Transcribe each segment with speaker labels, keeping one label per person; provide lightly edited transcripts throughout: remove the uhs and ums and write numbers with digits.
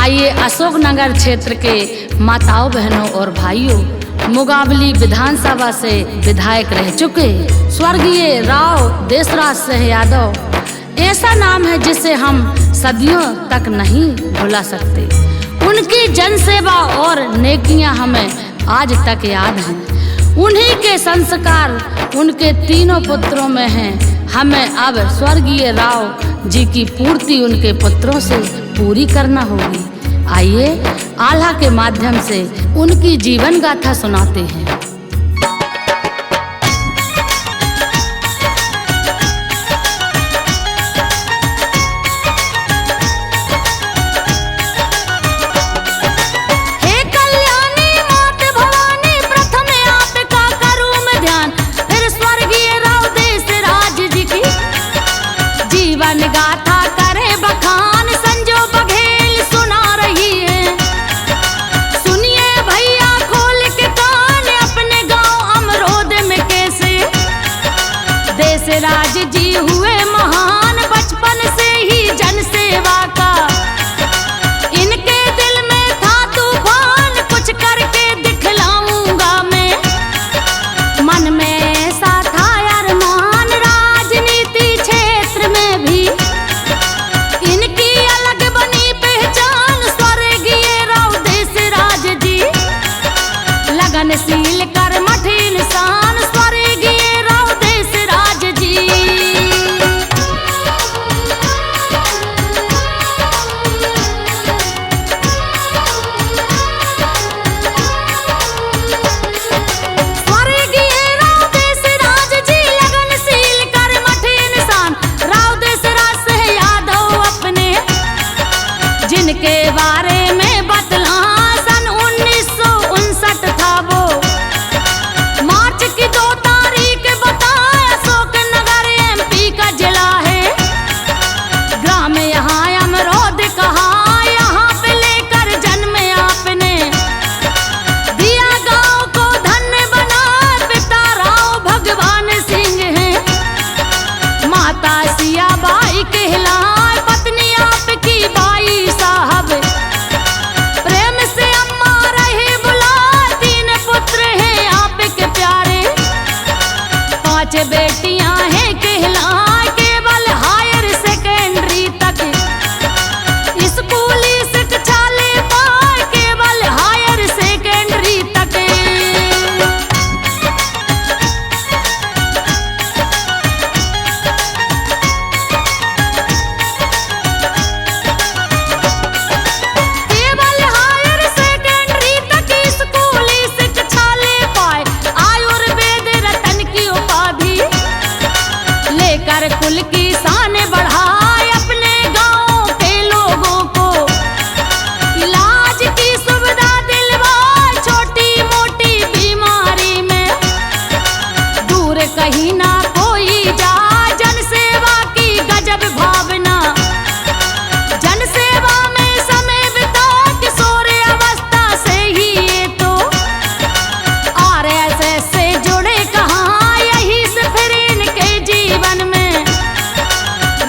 Speaker 1: आइए अशोकनगर क्षेत्र के माताओं बहनों और भाइयों, मुगाबली विधानसभा से विधायक रह चुके स्वर्गीय राव देशराज सिंह यादव ऐसा नाम है जिसे हम सदियों तक नहीं भुला सकते। उनकी जनसेवा और नेकियां हमें आज तक याद हैं। उन्हीं के संस्कार उनके तीनों पुत्रों में हैं। हमें अब स्वर्गीय राव जी की पूर्ति उनके पुत्रों से पूरी करना होगी। आइए आल्हा के माध्यम से उनकी जीवन गाथा सुनाते हैं।
Speaker 2: गाथा करे बखान संजो बघेल सुना रही है। सुनिए भैया खोल के कान, अपने गांव अमरोद में कैसे देशराज जी हुए महान। बचपन से ही जनसेवा का इनके दिल में था तूफान। कुछ करके दिखलाऊंगा मैं, मन में ऐसा था अरमान। राजनीति क्षेत्र में भी इनकी अलग बनी पहचान। स्वर्गीय राव देशराज जी लगनशील कर्मठ इंसान। स्वर्गीय राव देशराज जी जिनके बारे में बतला सन 1959 था वो। मार्च की 2 तारीख बताया अशोकनगर MP का जिला है। ग्राम यहाँ अमरोद कहा, यहाँ पे लेकर जन्म आपने दिया गांव को धन्य बना। पिता राव भगवान सिंह हैं, माता सियाबाई कहलाए। पत्नी आपकी बाई साहब प्रेम से अम्मा रहे बुला। 3 पुत्र हैं आपके प्यारे, 5 बेटियां हैं कहलाए। केवल हायर सेकेंडरी तक स्कूली शिक्षा ले पाए, केवल हायर सेकेंडरी तक। कुल की शान बढ़ाए, अपने गांव के लोगों को इलाज की सुविधा दिलवाए। छोटी मोटी बीमारी में दूर कहीं ना कोई जाए। जनसेवा की गजब भावना, जनसेवा में समय बिता। किशोर अवस्था से ही ये तो RSS से जुड़े कहाँ। यही से फिर इनके जीवन में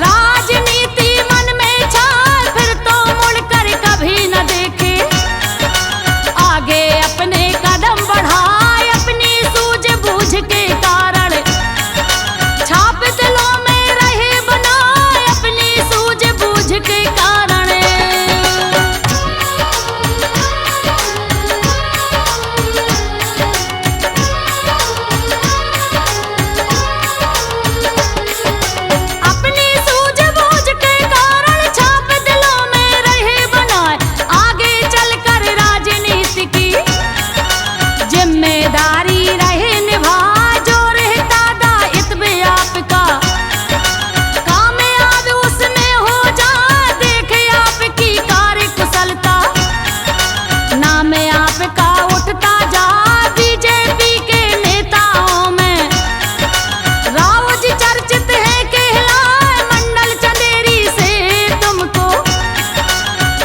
Speaker 2: राजनीति मन में छाए। फिर तो मुड़कर कभी न देखे, आगे अपने कदम बढ़ाए। अपनी सूझबूझ के कारण छाप दिलों में रहे बनाए। अपनी सूझबूझ के कारण जिम्मेदारी रहे निभा। जो रहता दायित्व आपका कामयाब उसमें हो जा। देखे आपकी कार्य कुशलता, नाम आपका उठता जा। बीजेपी के नेताओं में राव जी चर्चित है कहलाए। मंडल चंदेरी से तुमको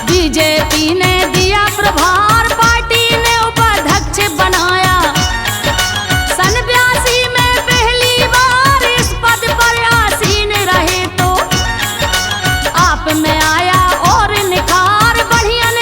Speaker 2: बीजेपी ने दिया प्रभार। पार्टी ने उपाध्यक्ष बनाया। सन 82 में पहली बार इस पद पर आसीन रहे तो आप में आया और निखार। बढ़ियन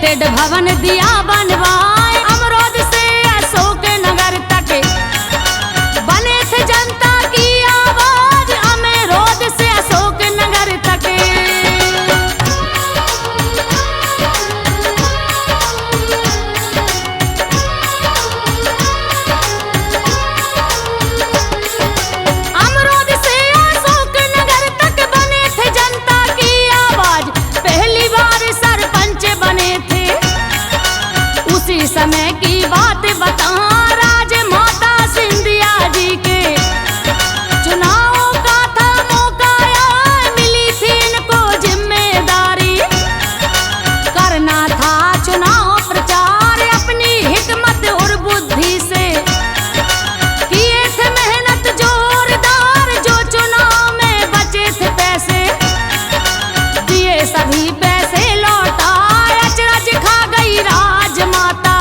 Speaker 2: कलेक्टेड भवन दिया बनवाए, अमरोद से अशोक नगर तक बने थे जनता की आवाज, अमरोद से अशोक नगर तक। अमरोद से अशोक नगर तक बने थे जनता की आवाज, पहली बार सरपंच बने थे। उसी समय की बात बता राजमाता सिंधिया जी के, चुनाव का था मौका आया, मिली थी इनको जिम्मेदारी, करना था चुनाव प्रचार अपनी हिकमत और बुद्धि से। किए थे मेहनत जोरदार, जो चुनाव में बचे थे पैसे, दिए सभी पैसे लौटा, अचरज खा गई राजमाता।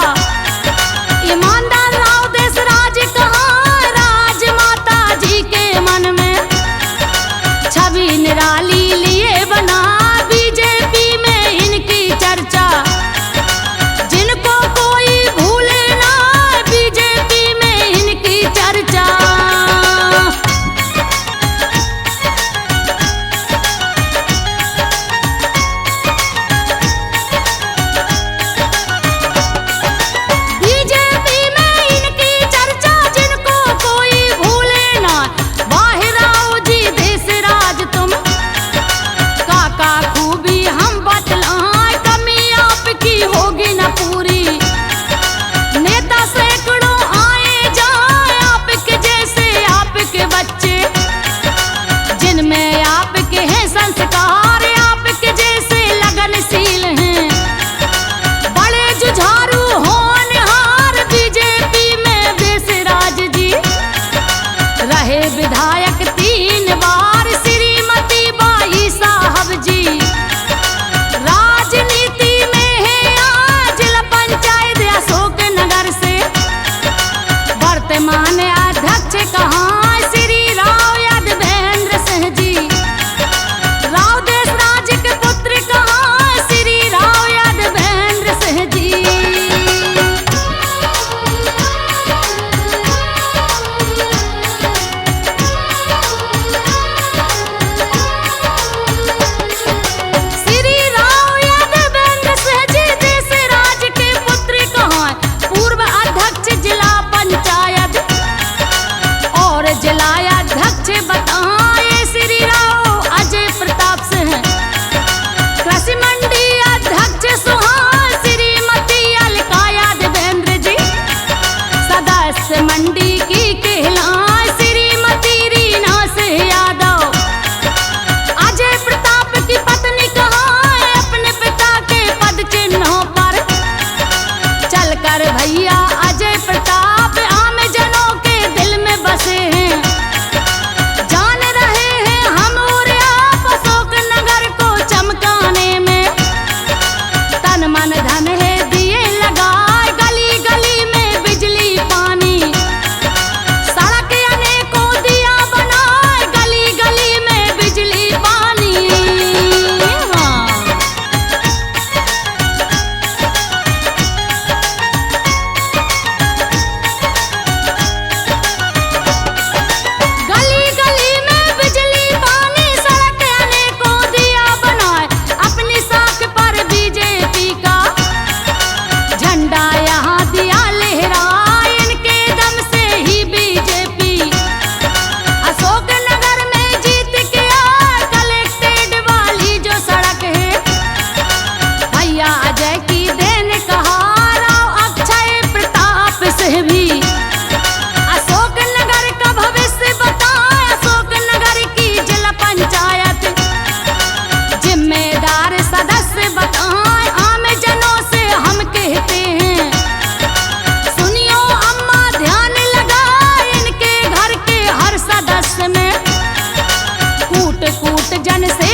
Speaker 2: ईमानदार राव देशराज कहाँ, राजमाता जी के मन में छवि निराली लिए बना, बीजेपी में इनकी चर्चा, जिनको कोई भूले ना, बीजेपी में इनकी चर्चा। बीजेपी में इनकी चर्चा, जिनको कोई भूले ना, बाहिराओ जी देशराज तुम, काका खूबी हम बतलाएं, कमी आपकी होगी न पूरी। नेता सैकड़ों आए जाए, आपके जैसे आपके बच्चे, जिनमें आपके हैं संस्कार, आपके जैसे लगनशील हैं, बड़े जुझारू होनहार, बीजेपी में देशराज जी रहे विधायक 3 बार, श्रीमती बाई साहब जी राजनीति में है आज, जिला पंचायत अशोक नगर से। वर्तमान अध्यक्ष कहाँ, श्री राव यादवेंद्र सिंह जी, राव देशराज के पुत्र कहाँ, श्री राव यादवेंद्र सिंह जी। श्री राव यादवेंद्र सिंह जी देशराज के पुत्र कहाँ, पूर्व अध्यक्ष जिला पंचायत और जिला अध्यक्ष बताए, श्री राव अजय प्रताप सिंह, कृषि मंडी अध्यक्ष सुहान, श्रीमती अलका यादवेंद्र जी, सदस्य मंडी की कहलाए, श्रीमती रीना सिंह यादव। अजय प्रताप की पत्नी कहाँ, अपने पिता के पद चिन्हों पर चलकर भैया अजय प्रताप आम जनों के दिल में बसे हैं। जान रहे हैं हम और आप अशोक नगर को चमकाने में, तन मन धन है दिए लगाए, गली गली में बिजली पानी, सड़क अनेकों दिया बनाए, गली गली में बिजली पानी। हाँ। गली गली में बिजली पानी, सड़क अनेकों दिया बनाए, अपनी साख पर बीजेपी का झंडा यहाँ दिया लहराए, इनके दम से ही बीजेपी अशोक नगर में जीत के आए। कलेक्टेड वाली जो सड़क है, भैया अजय की देन कहा, राव अक्षय प्रताप से भी अशोक नगर का भविष्य बताए, अशोक नगर की जिला पंचायत जिम्मेदार सदस्य बताए, आम जनों से हम कहते हैं, सुनियो अम्मा ध्यान लगाए, इनके घर के हर सदस्य में कूट कूट जन से